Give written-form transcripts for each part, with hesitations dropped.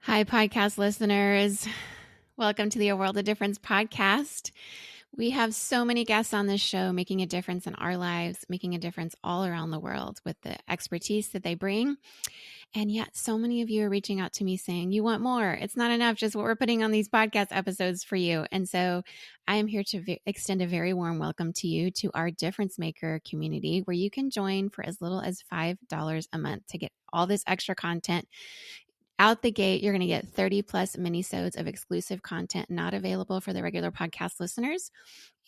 Hi, podcast listeners. Welcome to the A World of Difference podcast. We have so many guests on this show making a difference in our lives, making a difference all around the world with the expertise that they bring. And yet so many of you are reaching out to me saying, you want more. It's not enough just what we're putting on these podcast episodes for you. And so I am here to extend a very warm welcome to you to our Difference Maker community, where you can join for as little as $5 a month to get all this extra content. Out the gate, you're going to get 30 plus minisodes of exclusive content not available for the regular podcast listeners,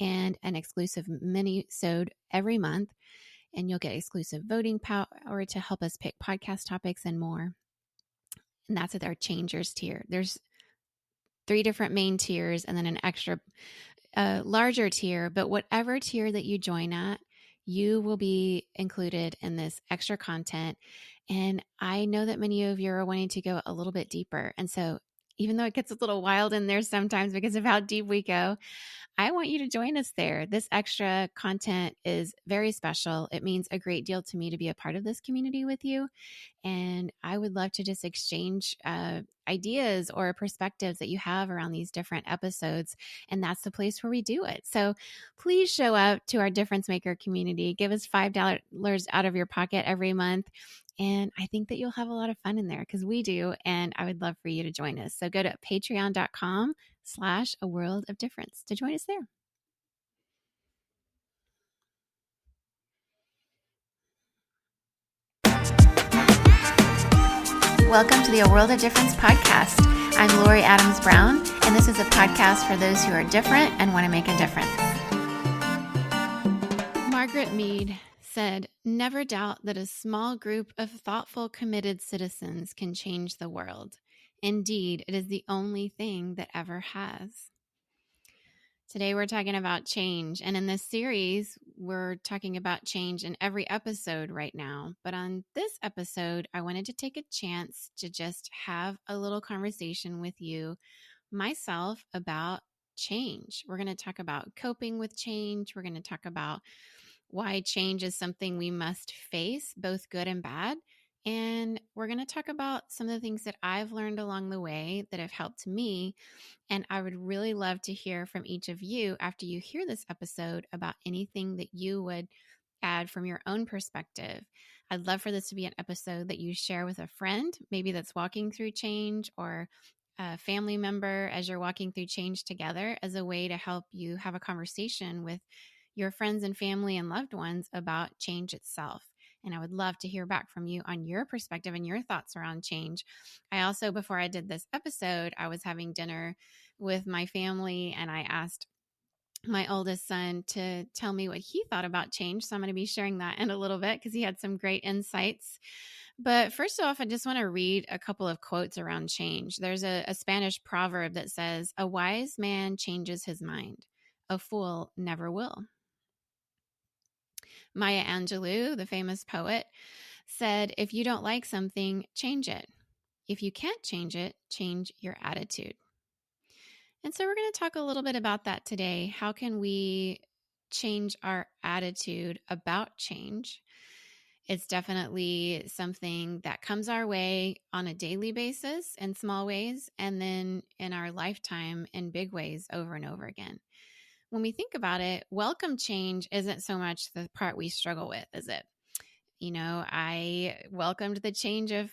and an exclusive minisode every month. And you'll get exclusive voting power to help us pick podcast topics and more. And that's at our Changers tier. There's 3 different main tiers and then an extra larger tier. But whatever tier that you join at, you will be included in this extra content. And I know that many of you are wanting to go a little bit deeper. And so even though it gets a little wild in there sometimes because of how deep we go, I want you to join us there. This extra content is very special. It means a great deal to me to be a part of this community with you. And I would love to just exchange ideas or perspectives that you have around these different episodes. And that's the place where we do it. So please show up to our Difference Maker community. Give us $5 out of your pocket every month. And I think that you'll have a lot of fun in there because we do. And I would love for you to join us. So go to patreon.com/a world of difference to join us there. Welcome to the A World of Difference podcast. I'm Lori Adams Brown, and this is a podcast for those who are different and want to make a difference. Margaret Mead said, "Never doubt that a small group of thoughtful, committed citizens can change the world. Indeed, it is the only thing that ever has." Today, we're talking about change. And in this series, we're talking about change in every episode right now. But on this episode, I wanted to take a chance to just have a little conversation with you, myself, about change. We're going to talk about coping with change. We're going to talk about why change is something we must face, both good and bad. And we're going to talk about some of the things that I've learned along the way that have helped me. And I would really love to hear from each of you after you hear this episode about anything that you would add from your own perspective. I'd love for this to be an episode that you share with a friend, maybe that's walking through change, or a family member as you're walking through change together, as a way to help you have a conversation with your friends and family and loved ones about change itself. And I would love to hear back from you on your perspective and your thoughts around change. I also, before I did this episode, I was having dinner with my family, and I asked my oldest son to tell me what he thought about change. So I'm going to be sharing that in a little bit because he had some great insights. But first off, I just want to read a couple of quotes around change. There's a Spanish proverb that says, "A wise man changes his mind. A fool never will." Maya Angelou, the famous poet, said, "If you don't like something, change it. If you can't change it, change your attitude." And so we're going to talk a little bit about that today. How can we change our attitude about change? It's definitely something that comes our way on a daily basis in small ways, and then in our lifetime in big ways over and over again. When we think about it, welcome change isn't so much the part we struggle with, is it? You know, I welcomed the change of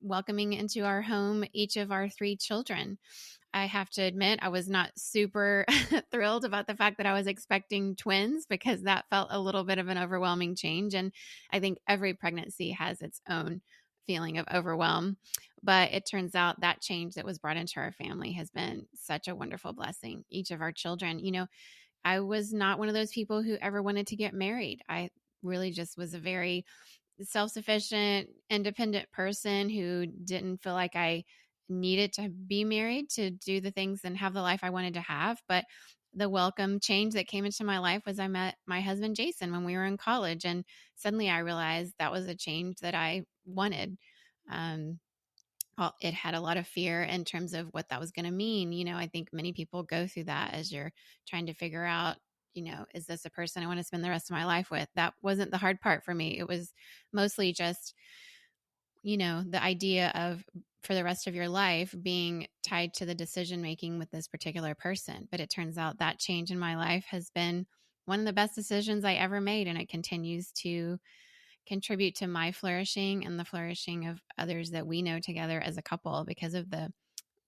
welcoming into our home each of our 3 children. I have to admit, I was not super thrilled about the fact that I was expecting twins, because that felt a little bit of an overwhelming change. And I think every pregnancy has its own feeling of overwhelm. But it turns out that change that was brought into our family has been such a wonderful blessing. Each of our children, you know, I was not one of those people who ever wanted to get married. I really just was a very self-sufficient, independent person who didn't feel like I needed to be married to do the things and have the life I wanted to have. But the welcome change that came into my life was I met my husband, Jason, when we were in college. And suddenly I realized that was a change that I wanted. It had a lot of fear in terms of what that was going to mean. You know, I think many people go through that as you're trying to figure out, you know, is this a person I want to spend the rest of my life with? That wasn't the hard part for me. It was mostly just, you know, the idea of for the rest of your life being tied to the decision making with this particular person. But it turns out that change in my life has been one of the best decisions I ever made, and it continues to contribute to my flourishing and the flourishing of others that we know together as a couple, because of the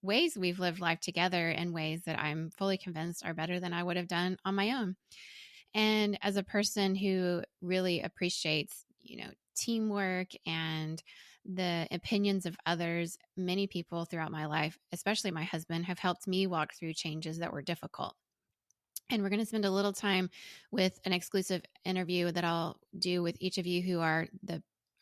ways we've lived life together in ways that I'm fully convinced are better than I would have done on my own. And as a person who really appreciates, teamwork and the opinions of others, many people throughout my life, especially my husband, have helped me walk through changes that were difficult. And we're going to spend a little time with an exclusive interview that I'll do with each of you who are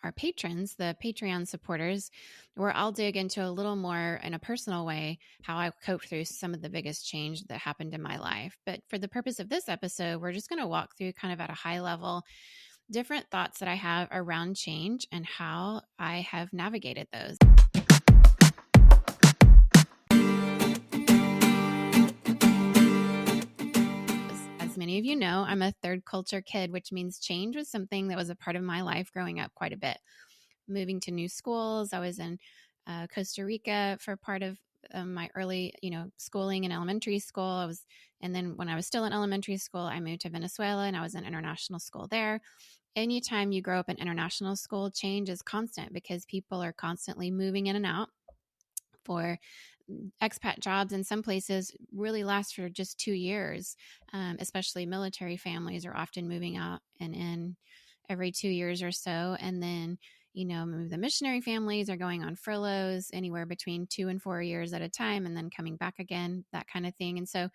our patrons, the Patreon supporters, where I'll dig into a little more in a personal way how I coped through some of the biggest change that happened in my life. But for the purpose of this episode, we're just going to walk through kind of at a high level different thoughts that I have around change and how I have navigated those. As many of you know, I'm a third culture kid, which means change was something that was a part of my life growing up quite a bit. Moving to new schools. I was in Costa Rica for part of my early, schooling in elementary school. And then when I was still in elementary school, I moved to Venezuela and I was in international school there. Anytime you grow up in international school, change is constant because people are constantly moving in and out for expat jobs. In some places really last for just 2 years, especially military families are often moving out and in every 2 years or so. And then, the missionary families are going on furloughs anywhere between 2 and 4 years at a time, and then coming back again, that kind of thing. And so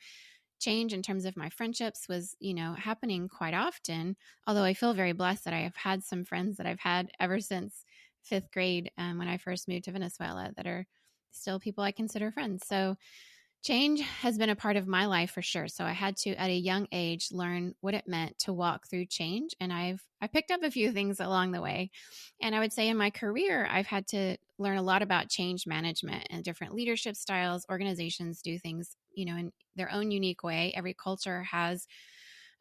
change in terms of my friendships was, happening quite often, although I feel very blessed that I have had some friends that I've had ever since 5th grade when I first moved to Venezuela that are still people I consider friends. So change has been a part of my life for sure. So I had to, at a young age, learn what it meant to walk through change. And I picked up a few things along the way. And I would say in my career, I've had to learn a lot about change management and different leadership styles. Organizations do things, in their own unique way. Every culture has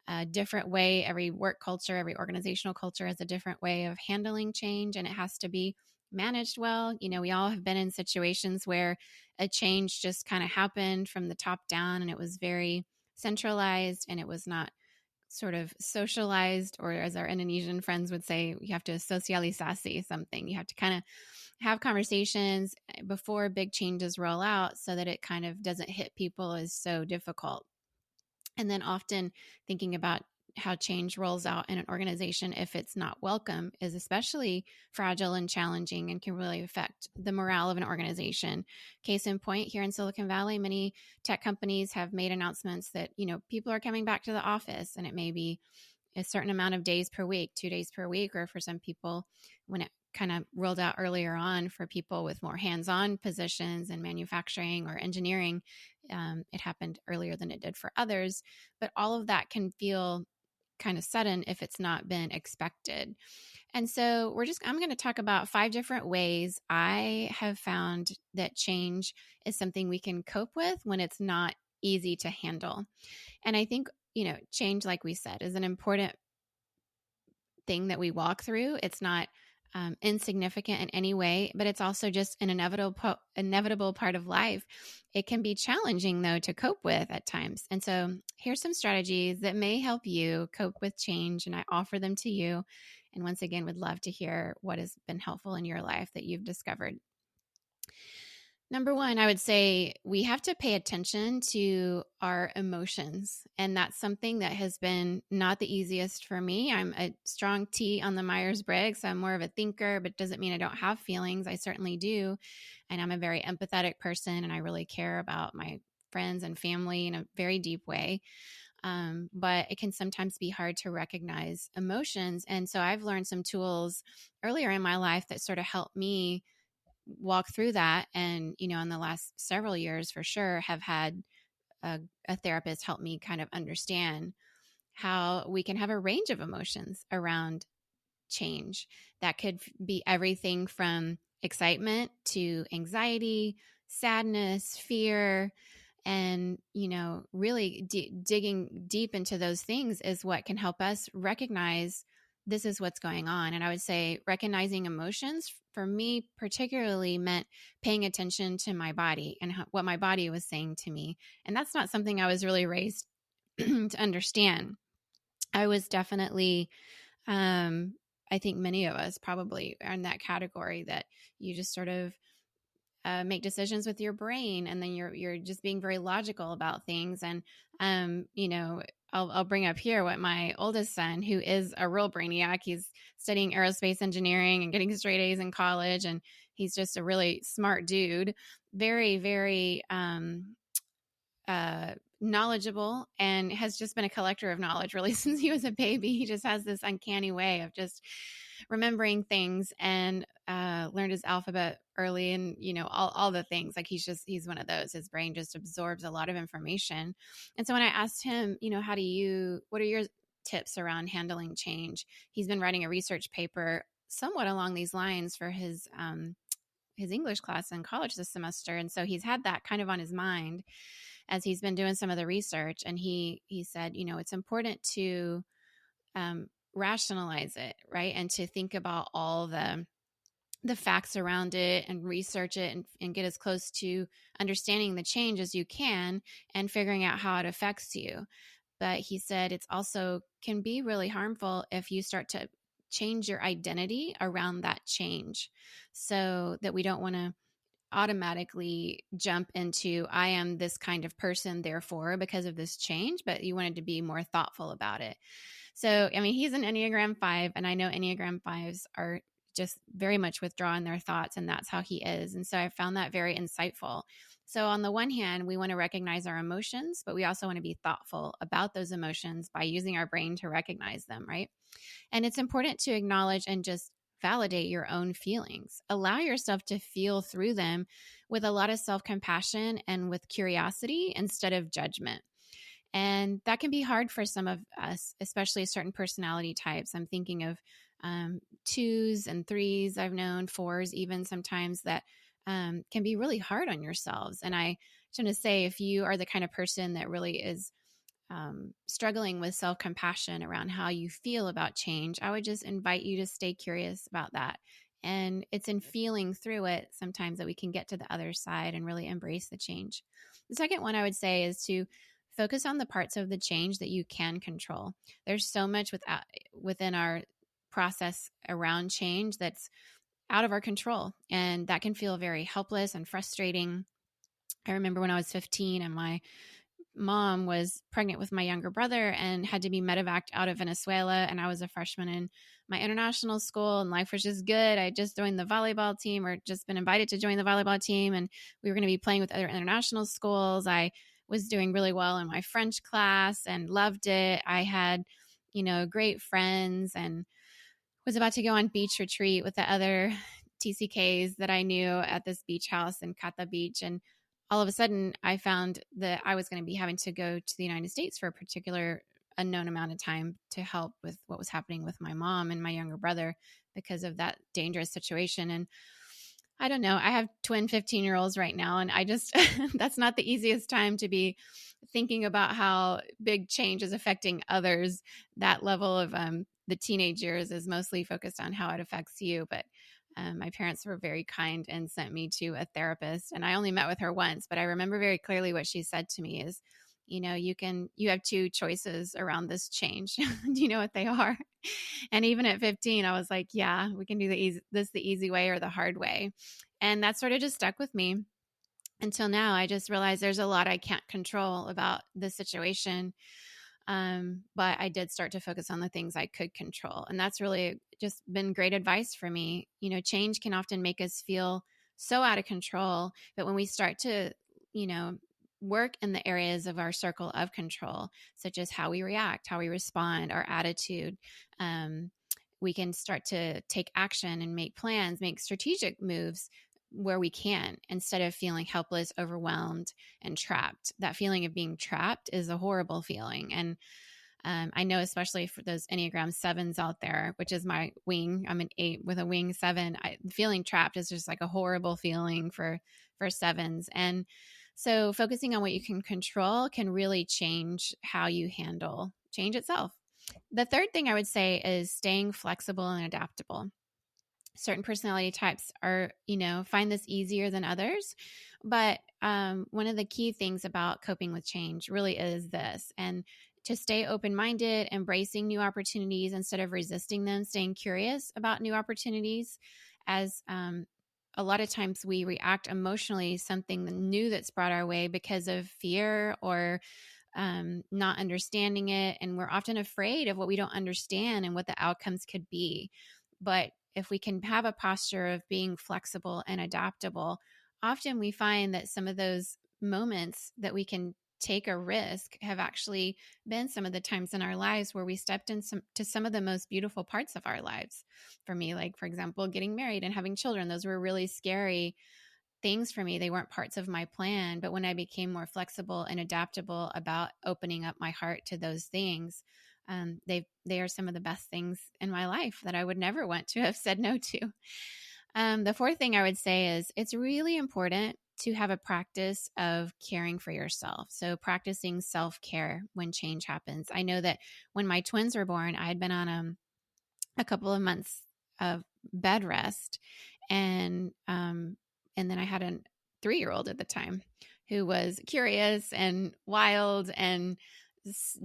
a different way. Every work culture, every organizational culture has a different way of handling change, and it has to be managed well. We all have been in situations where a change just kind of happened from the top down and it was very centralized and it was not sort of socialized, or as our Indonesian friends would say, you have to socialisasi something. You have to kind of have conversations before big changes roll out so that it kind of doesn't hit people as so difficult. And then often thinking about how change rolls out in an organization, if it's not welcome, is especially fragile and challenging and can really affect the morale of an organization. Case in point, here in Silicon Valley, many tech companies have made announcements that, people are coming back to the office, and it may be a certain amount of days per week, 2 days per week, or for some people, when it kind of rolled out earlier on for people with more hands-on positions in manufacturing or engineering, it happened earlier than it did for others. But all of that can feel kind of sudden if it's not been expected. And so I'm going to talk about 5 different ways I have found that change is something we can cope with when it's not easy to handle. And I think, change, like we said, is an important thing that we walk through. It's not insignificant in any way, but it's also just an inevitable part of life. It can be challenging, though, to cope with at times. And so here's some strategies that may help you cope with change, and I offer them to you. And once again, would love to hear what has been helpful in your life that you've discovered. Number 1, I would say we have to pay attention to our emotions. And that's something that has been not the easiest for me. I'm a strong T on the Myers-Briggs. So I'm more of a thinker, but it doesn't mean I don't have feelings. I certainly do. And I'm a very empathetic person, and I really care about my friends and family in a very deep way. But it can sometimes be hard to recognize emotions. And so I've learned some tools earlier in my life that sort of helped me walk through that. And, in the last several years, for sure, have had a therapist help me kind of understand how we can have a range of emotions around change. That could be everything from excitement to anxiety, sadness, fear. And, really digging deep into those things is what can help us recognize this is what's going on. And I would say recognizing emotions for me particularly meant paying attention to my body and what my body was saying to me. And that's not something I was really raised to understand. I was definitely, I think many of us probably are in that category that you just sort of make decisions with your brain, and then you're just being very logical about things. And I'll bring up here what my oldest son, who is a real brainiac, he's studying aerospace engineering and getting straight A's in college, and he's just a really smart dude, very very knowledgeable, and has just been a collector of knowledge really since he was a baby. He just has this uncanny way of just remembering things, and learned his alphabet early, and all the things. Like he's one of those. His brain just absorbs a lot of information. And so when I asked him, what are your tips around handling change? He's been writing a research paper somewhat along these lines for his English class in college this semester. And so he's had that kind of on his mind as he's been doing some of the research. And he said, it's important to rationalize it, right? And to think about all the facts around it and research it, and get as close to understanding the change as you can and figuring out how it affects you. But he said it's also can be really harmful if you start to change your identity around that change, so that we don't want to automatically jump into I am this kind of person, therefore, because of this change, but you wanted to be more thoughtful about it. So, I mean, he's an Enneagram 5, and I know Enneagram 5s are just very much withdrawn their thoughts, and that's how he is. And so I found that very insightful. So on the one hand, we want to recognize our emotions, but we also want to be thoughtful about those emotions by using our brain to recognize them, right? And it's important to acknowledge and just validate your own feelings. Allow yourself to feel through them with a lot of self-compassion and with curiosity instead of judgment. And that can be hard for some of us, especially certain personality types. I'm thinking of 2s and 3s I've known, 4s even sometimes, that can be really hard on yourselves. And I just want to say, if you are the kind of person that really is struggling with self-compassion around how you feel about change, I would just invite you to stay curious about that. And it's in feeling through it sometimes that we can get to the other side and really embrace the change. The second one I would say is to focus on the parts of the change that you can control. There's so much within our process around change that's out of our control, and that can feel very helpless and frustrating. I remember when I was 15 and my mom was pregnant with my younger brother and had to be medevaced out of Venezuela, and I was a freshman in my international school, and life was just good. I just joined the volleyball team, or just been invited to join the volleyball team, and we were going to be playing with other international schools. I was doing really well in my French class and loved it. I had, great friends, and was about to go on beach retreat with the other TCKs that I knew at this beach house in Cata Beach. And all of a sudden I found that I was going to be having to go to the United States for a particular unknown amount of time to help with what was happening with my mom and my younger brother because of that dangerous situation. And I don't know, I have twin 15-year-olds right now, and I just, that's not the easiest time to be thinking about how big change is affecting others. That level of the teenage years is mostly focused on how it affects you. But my parents were very kind and sent me to a therapist, and I only met with her once, but I remember very clearly what she said to me is, you have two choices around this change. Do you know what they are? And even at 15, I was like, yeah, we can do the easy way or the hard way. And that sort of just stuck with me until now. I just realized there's a lot I can't control about the situation. But I did start to focus on the things I could control. And that's really just been great advice for me. Change can often make us feel so out of control, but when we start to, work in the areas of our circle of control, such as how we react, how we respond, our attitude, we can start to take action and make plans, make strategic moves where we can, instead of feeling helpless, overwhelmed, and trapped. That feeling of being trapped is a horrible feeling. And I know, especially for those Enneagram 7s out there, which is my wing, I'm an 8 with a wing 7. Feeling trapped is just like a horrible feeling for 7s. And so focusing on what you can control can really change how you handle change itself. The third thing I would say is staying flexible and adaptable. Certain personality types are, find this easier than others. But one of the key things about coping with change really is this, and to stay open minded, embracing new opportunities instead of resisting them, staying curious about new opportunities. As a lot of times we react emotionally something new that's brought our way because of fear or not understanding it. And we're often afraid of what we don't understand and what the outcomes could be. But if we can have a posture of being flexible and adaptable, often we find that some of those moments that we can take a risk have actually been some of the times in our lives where we stepped into some of the most beautiful parts of our lives. For me, like, for example, getting married and having children, those were really scary things for me. They weren't parts of my plan. But when I became more flexible and adaptable about opening up my heart to those things, they are some of the best things in my life that I would never want to have said no to. The fourth thing I would say is it's really important to have a practice of caring for yourself. So practicing self-care when change happens. I know that when my twins were born, I had been on a couple of months of bed rest, and then I had a 3-year-old at the time who was curious and wild and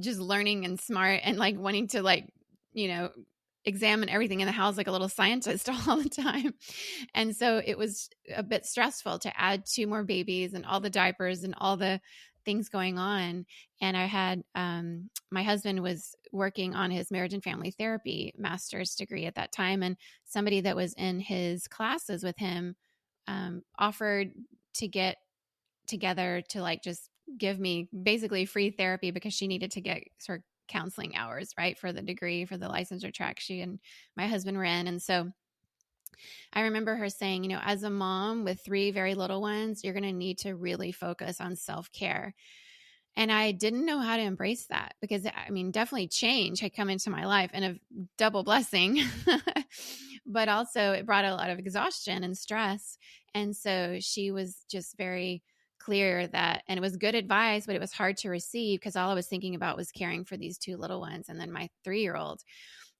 just learning and smart and like wanting to you know examine everything in the house like a little scientist all the time. And so it was a bit stressful to add 2 more babies and all the diapers and all the things going on. And I had my husband was working on his marriage and family therapy master's degree at that time, and somebody that was in his classes with him offered to get together to like just give me basically free therapy because she needed to get sort of counseling hours, right, for the degree, for the licensure track she and my husband were in. And so I remember her saying, as a mom with 3 very little ones, you're going to need to really focus on self-care. And I didn't know how to embrace that because, I mean, definitely change had come into my life and a double blessing, but also it brought a lot of exhaustion and stress. And so she was just very clear that, and it was good advice, but it was hard to receive because all I was thinking about was caring for these 2 little ones and then my 3-year-old.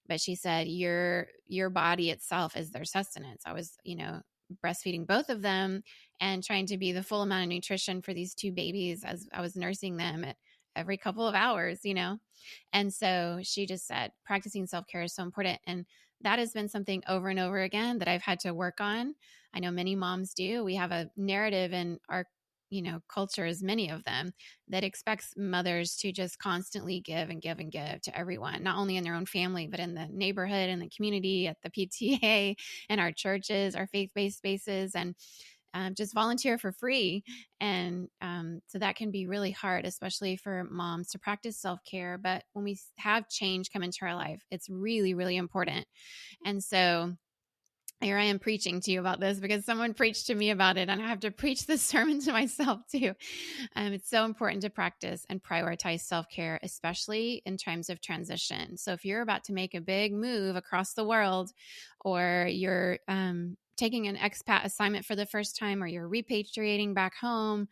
But she said, your body itself is their sustenance. I was, breastfeeding both of them and trying to be the full amount of nutrition for these 2 babies as I was nursing them at every couple of hours, And so she just said, practicing self-care is so important. And that has been something over and over again that I've had to work on. I know many moms do. We have a narrative in our cultures, many of them, that expects mothers to just constantly give and give and give to everyone, not only in their own family, but in the neighborhood and the community, at the PTA, and our churches, our faith-based spaces, and just volunteer for free. And so that can be really hard, especially for moms, to practice self-care. But when we have change come into our life, it's really, really important. And so here I am preaching to you about this because someone preached to me about it, and I have to preach this sermon to myself too. It's so important to practice and prioritize self-care, especially in times of transition. So if you're about to make a big move across the world, or you're taking an expat assignment for the first time, or you're repatriating back home,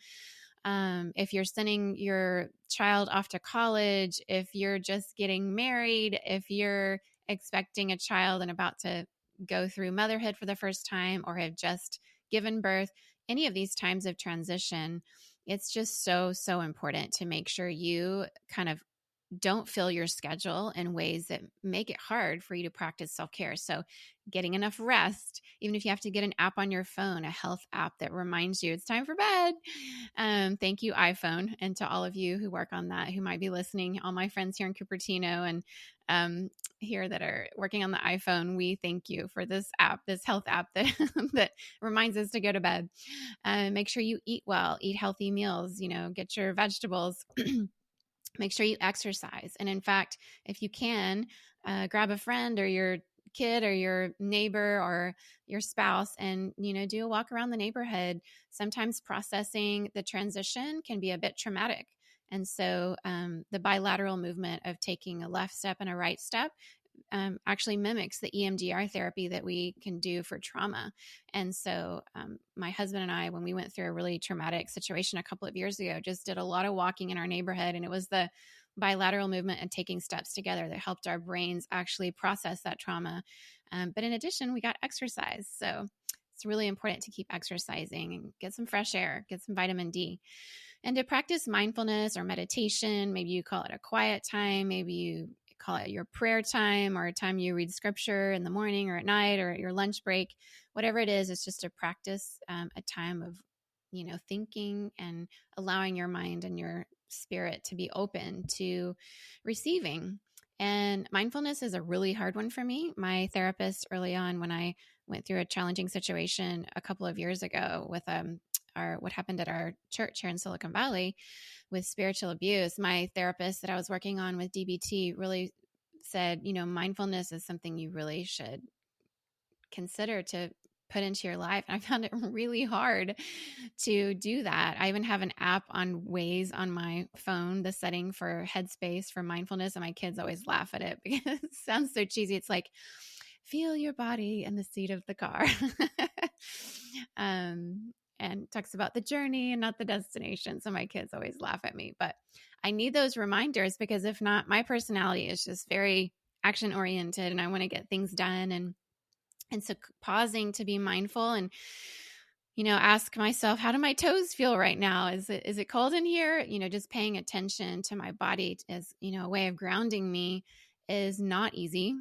if you're sending your child off to college, if you're just getting married, if you're expecting a child and about to go through motherhood for the first time, or have just given birth, any of these times of transition, it's just so, so important to make sure you kind of don't fill your schedule in ways that make it hard for you to practice self-care. So getting enough rest, even if you have to get an app on your phone, a health app that reminds you it's time for bed. Thank you, iPhone. And to all of you who work on that, who might be listening, all my friends here in Cupertino and here that are working on the iPhone, we thank you for this app, this health app that, that reminds us to go to bed. Make sure you eat well, eat healthy meals, get your vegetables. Make sure you exercise. And in fact, if you can, grab a friend or your kid or your neighbor or your spouse and, do a walk around the neighborhood. Sometimes processing the transition can be a bit traumatic. And so the bilateral movement of taking a left step and a right step actually mimics the EMDR therapy that we can do for trauma. And so my husband and I, when we went through a really traumatic situation a couple of years ago, just did a lot of walking in our neighborhood. And it was the bilateral movement and taking steps together that helped our brains actually process that trauma. But in addition, we got exercise. So it's really important to keep exercising and get some fresh air, get some vitamin D. And to practice mindfulness or meditation, maybe you call it a quiet time, maybe you call it your prayer time or a time you read scripture in the morning or at night or at your lunch break, whatever it is, it's just to practice a time of, thinking and allowing your mind and your spirit to be open to receiving. And mindfulness is a really hard one for me. My therapist early on, when I went through a challenging situation a couple of years ago with what happened at our church here in Silicon Valley with spiritual abuse, my therapist that I was working on with DBT really said, mindfulness is something you really should consider to put into your life. And I found it really hard to do that. I even have an app on Waze on my phone, the setting for headspace for mindfulness. And my kids always laugh at it because it sounds so cheesy. It's like, feel your body in the seat of the car. And talks about the journey and not the destination. So my kids always laugh at me, but I need those reminders because if not, my personality is just very action oriented and I want to get things done. And so pausing to be mindful and, ask myself, how do my toes feel right now? Is it cold in here? Just paying attention to my body as, a way of grounding me is not easy.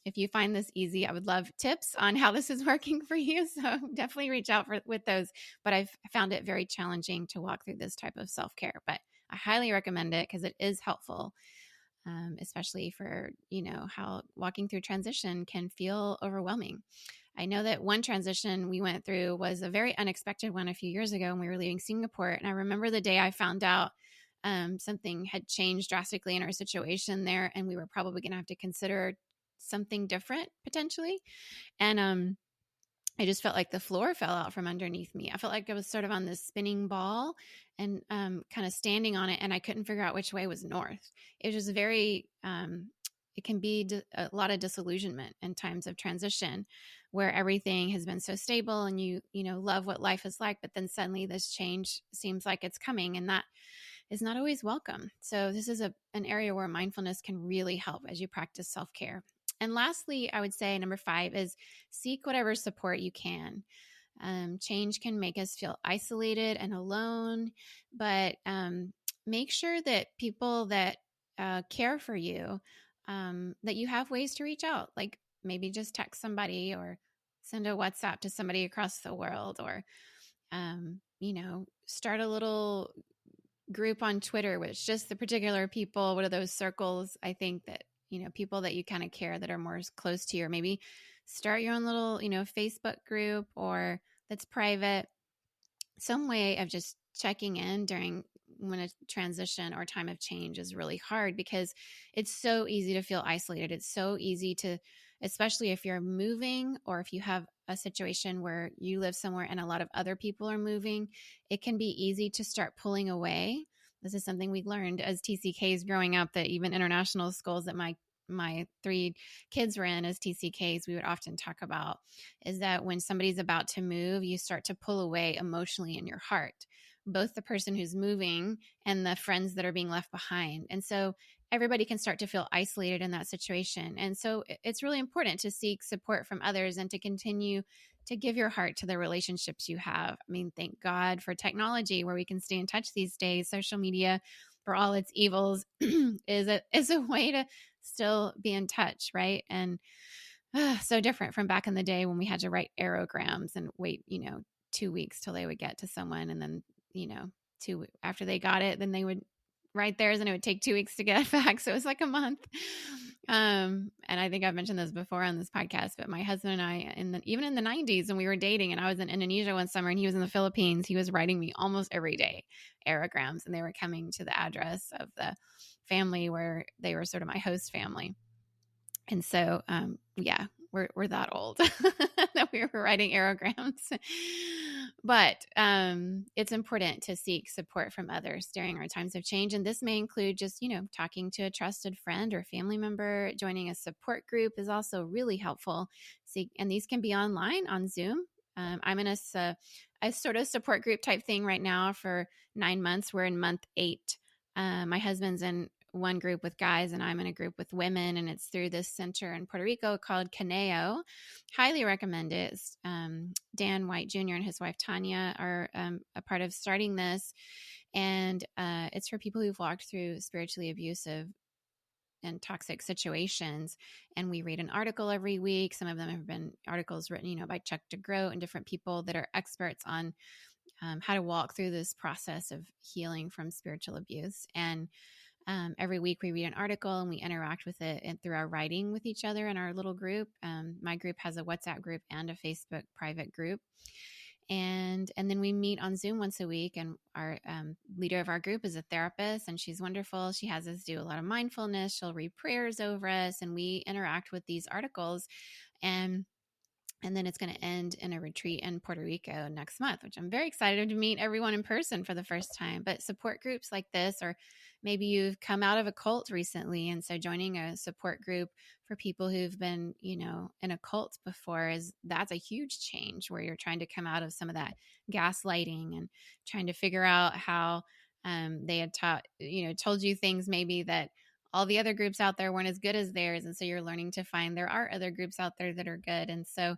If you find this easy, I would love tips on how this is working for you. So definitely reach out with those. But I've found it very challenging to walk through this type of self-care, but I highly recommend it because it is helpful, especially for, how walking through transition can feel overwhelming. I know that one transition we went through was a very unexpected one a few years ago when we were leaving Singapore. And I remember the day I found out something had changed drastically in our situation there, and we were probably going to have to consider something different potentially. And I just felt like the floor fell out from underneath me. I felt like I was sort of on this spinning ball and kind of standing on it, and I couldn't figure out which way was north. It was just very, it can be a lot of disillusionment in times of transition where everything has been so stable and you love what life is like, but then suddenly this change seems like it's coming, and that is not always welcome. So this is an area where mindfulness can really help as you practice self-care. And lastly, I would say number 5 is seek whatever support you can. Change can make us feel isolated and alone, but make sure that people that care for you, that you have ways to reach out, like maybe just text somebody or send a WhatsApp to somebody across the world, or, start a little group on Twitter with just the particular people. What are those circles? I think that, people that you kind of care that are more close to you, or maybe start your own little, Facebook group or that's private, some way of just checking in during when a transition or time of change is really hard, because it's so easy to feel isolated. It's so easy to, especially if you're moving or if you have a situation where you live somewhere and a lot of other people are moving, it can be easy to start pulling away. This is something we learned as TCKs growing up, that even international schools that my 3 kids were in as TCKs, we would often talk about, is that when somebody's about to move, you start to pull away emotionally in your heart, both the person who's moving and the friends that are being left behind. And so everybody can start to feel isolated in that situation. And so it's really important to seek support from others and to continue to give your heart to the relationships you have. I mean, thank God for technology where we can stay in touch these days. Social media, for all its evils, is a way to still be in touch, right? And so different from back in the day when we had to write aerograms and wait, 2 weeks till they would get to someone, and then, after they got it, then they would write theirs and it would take 2 weeks to get back. So it was like a month. And I think I've mentioned this before on this podcast, but my husband and I, even in the 90s when we were dating and I was in Indonesia one summer and he was in the Philippines, he was writing me almost every day aerograms, and they were coming to the address of the family where they were sort of my host family. And so, we're that old that we were writing aerograms. But it's important to seek support from others during our times of change. And this may include just, talking to a trusted friend or family member. Joining a support group is also really helpful. And these can be online on Zoom. I'm in a sort of support group type thing right now for 9 months. We're in month 8. My husband's in one group with guys and I'm in a group with women, and it's through this center in Puerto Rico called Caneo. Highly recommend it. Dan White Jr. and his wife Tanya are a part of starting this, and it's for people who've walked through spiritually abusive and toxic situations. And we read an article every week. Some of them have been articles written, by Chuck DeGroat and different people that are experts on how to walk through this process of healing from spiritual abuse. And every week we read an article and we interact with it and through our writing with each other in our little group. My group has a WhatsApp group and a Facebook private group. And then we meet on Zoom once a week, and our leader of our group is a therapist, and she's wonderful. She has us do a lot of mindfulness. She'll read prayers over us, and we interact with these articles. And then it's going to end in a retreat in Puerto Rico next month, which I'm very excited to meet everyone in person for the first time. But support groups like this, or maybe you've come out of a cult recently, and so joining a support group for people who've been, in a cult before, that's a huge change, where you're trying to come out of some of that gaslighting and trying to figure out how they had told you things maybe that all the other groups out there weren't as good as theirs. And so you're learning to find there are other groups out there that are good. And so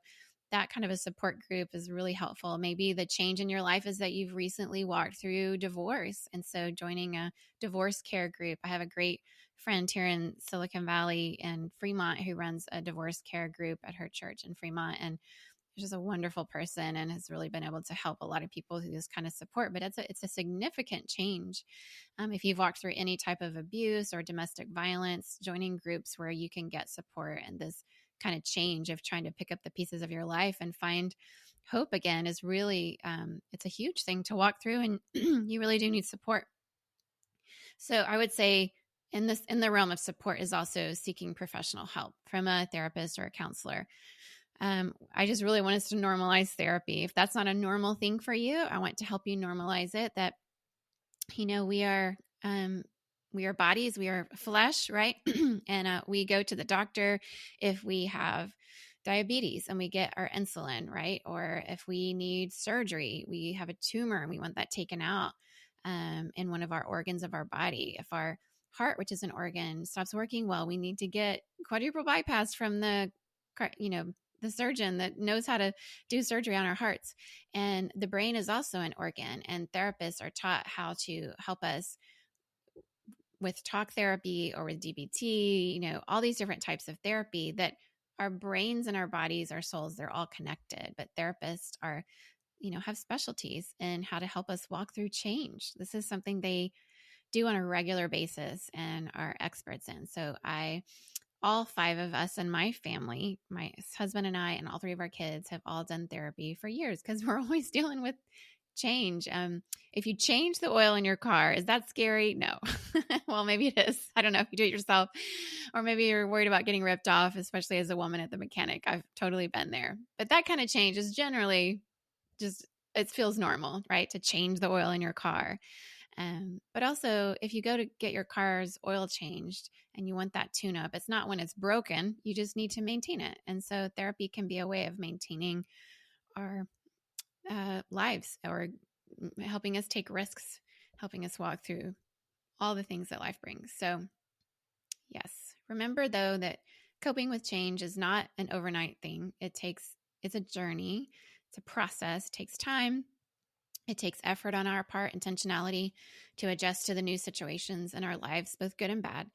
that kind of a support group is really helpful. Maybe the change in your life is that you've recently walked through divorce. And so joining a divorce care group. I have a great friend here in Silicon Valley and Fremont who runs a divorce care group at her church in Fremont. And she's just a wonderful person and has really been able to help a lot of people through this kind of support. But it's a significant change. If you've walked through any type of abuse or domestic violence, joining groups where you can get support and this kind of change of trying to pick up the pieces of your life and find hope again is really, it's a huge thing to walk through, and you really do need support. So I would say in the realm of support is also seeking professional help from a therapist or a counselor. I just really want us to normalize therapy. If that's not a normal thing for you, I want to help you normalize it, that, we are bodies, we are flesh, right? And we go to the doctor if we have diabetes and we get our insulin, right? Or if we need surgery, we have a tumor and we want that taken out in one of our organs of our body. If our heart, which is an organ, stops working well, we need to get quadruple bypass from the surgeon that knows how to do surgery on our hearts. And the brain is also an organ, and therapists are taught how to help us with talk therapy or with DBT, all these different types of therapy, that our brains and our bodies, our souls, they're all connected. But therapists are, have specialties in how to help us walk through change. This is something they do on a regular basis and are experts in. So all 5 of us in my family, my husband and I, and all 3 of our kids have all done therapy for years because we're always dealing with change. If you change the oil in your car, is that scary? No. Well, maybe it is. I don't know if you do it yourself, or maybe you're worried about getting ripped off, especially as a woman at the mechanic. I've totally been there. But that kind of change is generally it feels normal, right? To change the oil in your car. But also, if you go to get your car's oil changed and you want that tune up, it's not when it's broken. You just need to maintain it. And so therapy can be a way of maintaining our lives, or helping us take risks, helping us walk through all the things that life brings. So yes, remember though that coping with change is not an overnight thing. It's a journey. It's a process. It takes time. It takes effort on our part, intentionality to adjust to the new situations in our lives, both good and bad.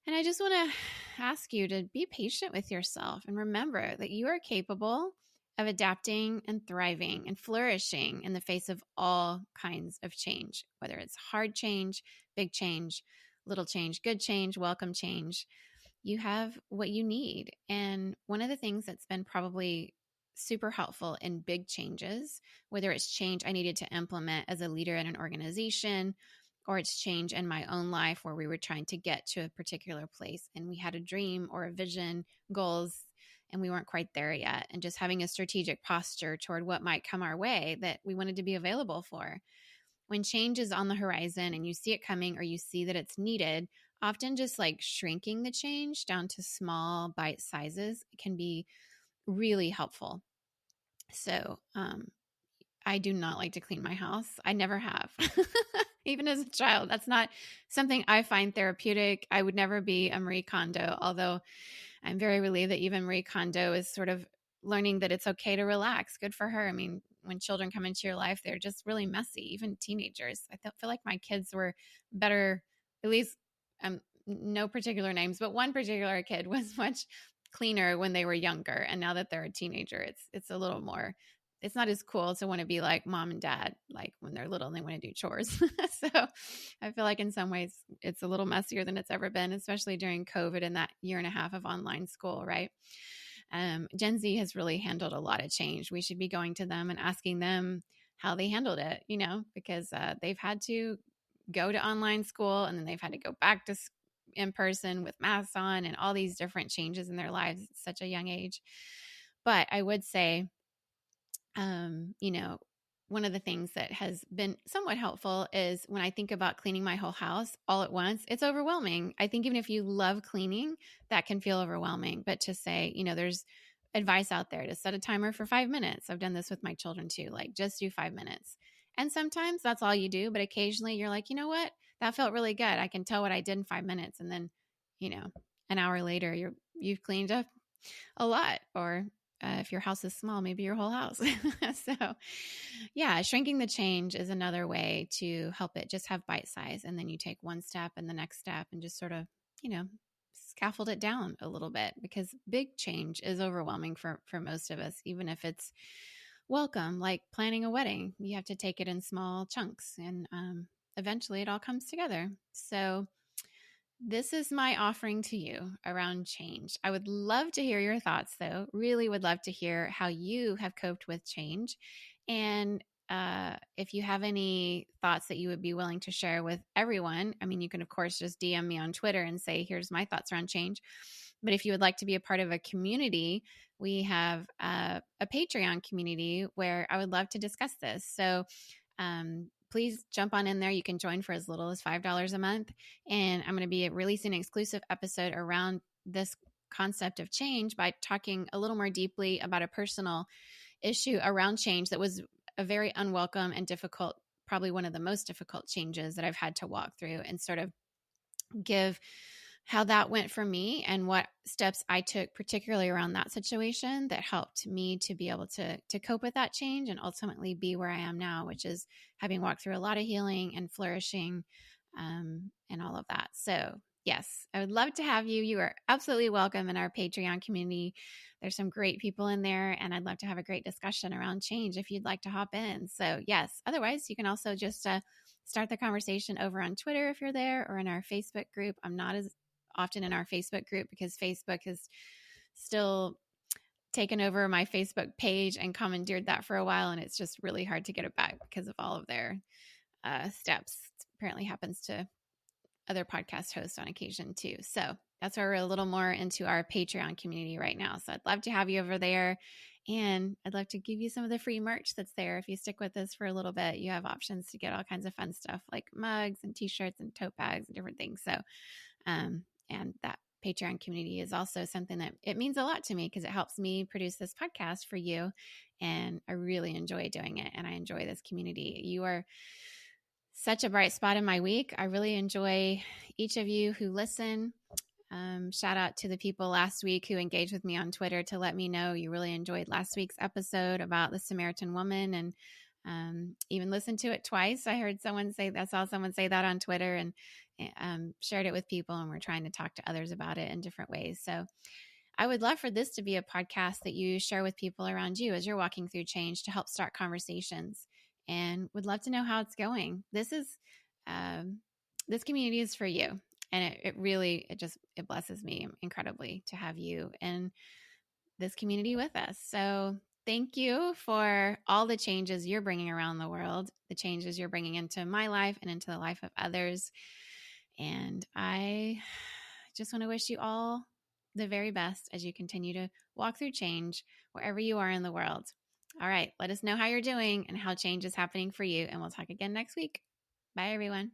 And I just want to ask you to be patient with yourself and remember that you are capable of adapting and thriving and flourishing in the face of all kinds of change, whether it's hard change, big change, little change, good change, welcome change. You have what you need. And one of the things that's been probably super helpful in big changes, whether it's change I needed to implement as a leader in an organization, or it's change in my own life where we were trying to get to a particular place and we had a dream or a vision, goals, and we weren't quite there yet. And just having a strategic posture toward what might come our way that we wanted to be available for. When change is on the horizon and you see it coming, or you see that it's needed, often just like shrinking the change down to small bite sizes can be really helpful. So I do not like to clean my house. I never have. even as a child. That's not something I find therapeutic. I would never be a Marie Kondo, although I'm very relieved that even Marie Kondo is sort of learning that it's okay to relax. Good for her. I mean, when children come into your life, they're just really messy, even teenagers. Feel like my kids were better, at least no particular names, but one particular kid was much cleaner when they were younger. And now that they're a teenager, it's a little more, it's not as cool to want to be like mom and dad, like when they're little and they want to do chores. So I feel like in some ways it's a little messier than it's ever been, especially during COVID and that year and a half of online school, right? Gen Z has really handled a lot of change. We should be going to them and asking them how they handled it, because they've had to go to online school and then they've had to go back to in person with masks on and all these different changes in their lives at such a young age. But I would say, one of the things that has been somewhat helpful is when I think about cleaning my whole house all at once, it's overwhelming. I think even if you love cleaning, that can feel overwhelming. But to say, there's advice out there to set a timer for 5 minutes. I've done this with my children too, like just do 5 minutes. And sometimes that's all you do. But occasionally you're like, you know what? That felt really good. I can tell what I did in 5 minutes. And then, an hour later, you've cleaned up a lot. Or if your house is small, maybe your whole house. So yeah, shrinking the change is another way to help it just have bite size. And then you take one step and the next step and just sort of, scaffold it down a little bit, because big change is overwhelming for most of us, even if it's welcome, like planning a wedding. You have to take it in small chunks and eventually it all comes together. So this is my offering to you around change. I would love to hear your thoughts, though. Really would love to hear how you have coped with change. And if you have any thoughts that you would be willing to share with everyone, I mean, you can, of course, just DM me on Twitter and say, here's my thoughts around change. But if you would like to be a part of a community, we have a Patreon community where I would love to discuss this. So please jump on in there. You can join for as little as $5 a month. And I'm going to be releasing an exclusive episode around this concept of change by talking a little more deeply about a personal issue around change that was a very unwelcome and difficult, probably one of the most difficult changes that I've had to walk through, and sort of give how that went for me and what steps I took, particularly around that situation, that helped me to be able to cope with that change and ultimately be where I am now, which is having walked through a lot of healing and flourishing and all of that. So yes, I would love to have you. You are absolutely welcome in our Patreon community. There's some great people in there, and I'd love to have a great discussion around change if you'd like to hop in. So yes, otherwise you can also just start the conversation over on Twitter if you're there, or in our Facebook group. I'm not as often in our Facebook group because Facebook has still taken over my Facebook page and commandeered that for a while. And it's just really hard to get it back because of all of their steps. It apparently happens to other podcast hosts on occasion too. So that's why we're a little more into our Patreon community right now. So I'd love to have you over there. And I'd love to give you some of the free merch that's there. If you stick with us for a little bit, you have options to get all kinds of fun stuff like mugs and t-shirts and tote bags and different things. So, and that Patreon community is also something that it means a lot to me because it helps me produce this podcast for you. And I really enjoy doing it. And I enjoy this community. You are such a bright spot in my week. I really enjoy each of you who listen. Shout out to the people last week who engaged with me on Twitter to let me know you really enjoyed last week's episode about the Samaritan woman, and even listened to it twice. I saw someone say that on Twitter, and shared it with people, and we're trying to talk to others about it in different ways. So I would love for this to be a podcast that you share with people around you as you're walking through change to help start conversations, and would love to know how it's going. This community is for you. And it really blesses me incredibly to have you in this community with us. So thank you for all the changes you're bringing around the world, the changes you're bringing into my life and into the life of others. And I just want to wish you all the very best as you continue to walk through change wherever you are in the world. All right, let us know how you're doing and how change is happening for you. And we'll talk again next week. Bye, everyone.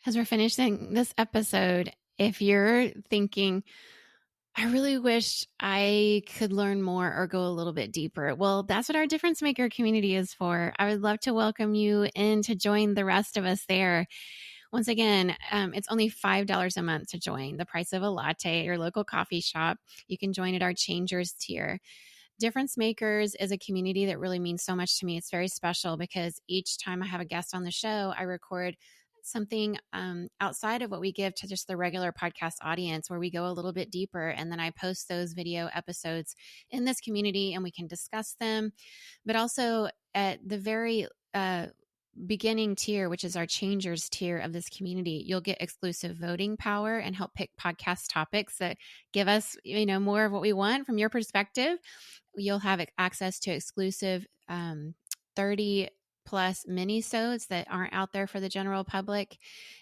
As we're finishing this episode, if you're thinking, I really wish I could learn more or go a little bit deeper. Well, that's what our Difference Maker community is for. I would love to welcome you in to join the rest of us there. Once again, it's only $5 a month to join, the price of a latte at your local coffee shop. You can join at our Changers tier. Difference Makers is a community that really means so much to me. It's very special because each time I have a guest on the show, I record something outside of what we give to just the regular podcast audience, where we go a little bit deeper. And then I post those video episodes in this community and we can discuss them. But also at the very beginning tier, which is our Changers tier of this community, you'll get exclusive voting power and help pick podcast topics that give us, more of what we want from your perspective. You'll have access to exclusive 30 plus mini-sodes that aren't out there for the general public.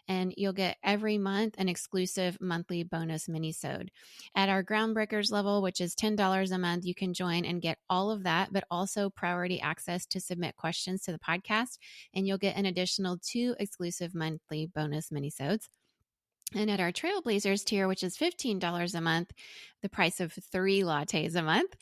And you'll get every month an exclusive monthly bonus mini-sode. At our Groundbreakers level, which is $10 a month, you can join and get all of that, but also priority access to submit questions to the podcast. And you'll get an additional 2 exclusive monthly bonus mini-sodes. And at our Trailblazers tier, which is $15 a month, the price of 3 lattes a month,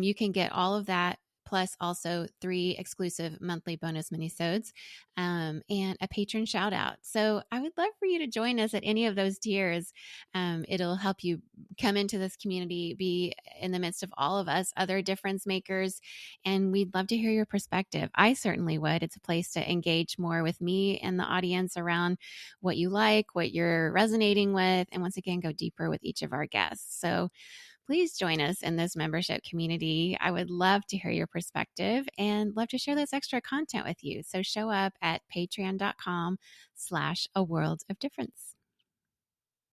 you can get all of that, plus also 3 exclusive monthly bonus minisodes, and a patron shout out. So I would love for you to join us at any of those tiers. It'll help you come into this community, be in the midst of all of us, other difference makers, and we'd love to hear your perspective. I certainly would. It's a place to engage more with me and the audience around what you like, what you're resonating with, and once again, go deeper with each of our guests. So please join us in this membership community. I would love to hear your perspective and love to share this extra content with you. So show up at patreon.com/a world of difference.